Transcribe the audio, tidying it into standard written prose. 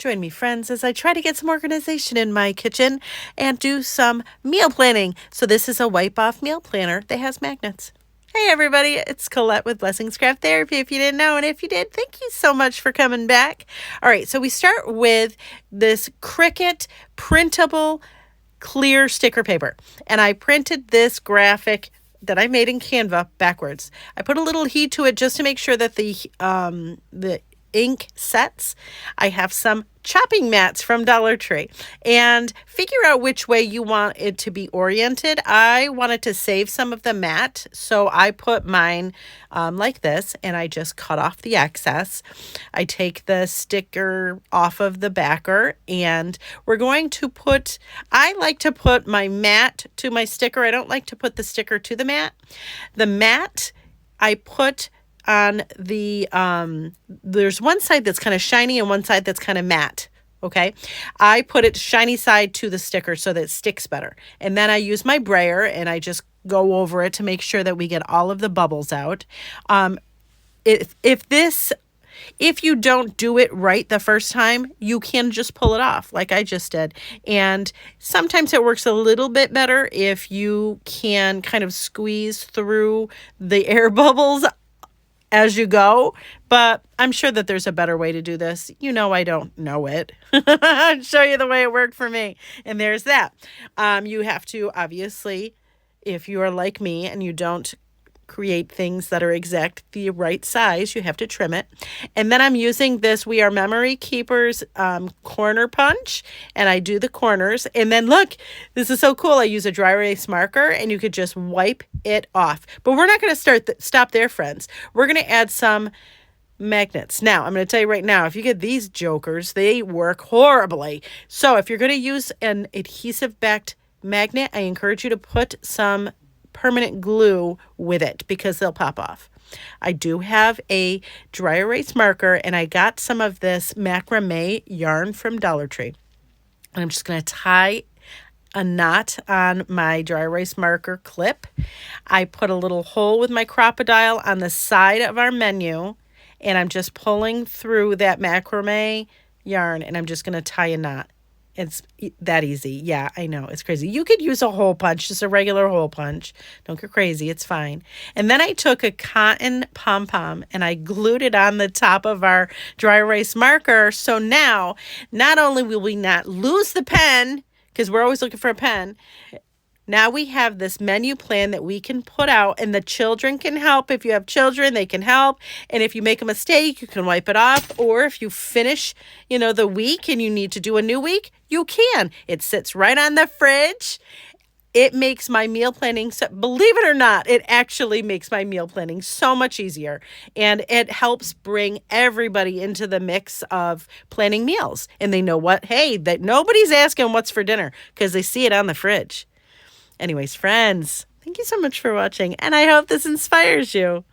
Join me, friends, as I try to get some organization in my kitchen and do some meal planning. So this is a wipe-off meal planner that has magnets. Hey everybody, it's Colette with Blessings Craft Therapy, if you didn't know, and if you did, thank you so much for coming back. All right, so we start with this Cricut printable clear sticker paper, and I printed this graphic that I made in Canva backwards. I put a little heat to it just to make sure that the ink sets. I have some chopping mats from Dollar Tree, and figure out which way you want it to be oriented. I wanted to save some of the mat, so I put mine like this, and I just cut off the excess. I take the sticker off of the backer, and we're going to put, I like to put my mat to my sticker. I don't like to put the sticker to the mat. The mat I put on the, there's one side that's kind of shiny and one side that's kind of matte. Okay. I put it shiny side to the sticker so that it sticks better. And then I use my brayer and I just go over it to make sure that we get all of the bubbles out. If you don't do it right the first time, you can just pull it off like I just did. And sometimes it works a little bit better if you can kind of squeeze through the air bubbles as you go, but I'm sure that there's a better way to do this. You know, I don't know it. I'll show you the way it worked for me. And there's that. You have to, obviously, if you are like me and you don't create things that are exact the right size, you have to trim it. And then I'm using this We Are Memory Keepers corner punch, and I do the corners. And then look, this is so cool. I use a dry erase marker, and you could just wipe it off. But we're not going to stop there, friends. We're going to add some magnets. Now, I'm going to tell you right now, if you get these jokers, they work horribly. So if you're going to use an adhesive-backed magnet, I encourage you to put some permanent glue with it because they'll pop off. I do have a dry erase marker, and I got some of this macrame yarn from Dollar Tree. And I'm just going to tie a knot on my dry erase marker clip. I put a little hole with my crocodile on the side of our menu, and I'm just pulling through that macrame yarn, and I'm just going to tie a knot. It's that easy. Yeah, I know. It's crazy. You could use a hole punch, just a regular hole punch. Don't get crazy. It's fine. And then I took a cotton pom-pom and I glued it on the top of our dry erase marker. So now, not only will we not lose the pen, because we're always looking for a pen, now we have this menu plan that we can put out, and the children can help. If you have children, they can help. And if you make a mistake, you can wipe it off. Or if you finish, the week and you need to do a new week, you can. It sits right on the fridge. It makes my meal planning, believe it or not, it actually makes my meal planning so much easier. And it helps bring everybody into the mix of planning meals. And they know that nobody's asking what's for dinner because they see it on the fridge. Anyways, friends, thank you so much for watching, and I hope this inspires you.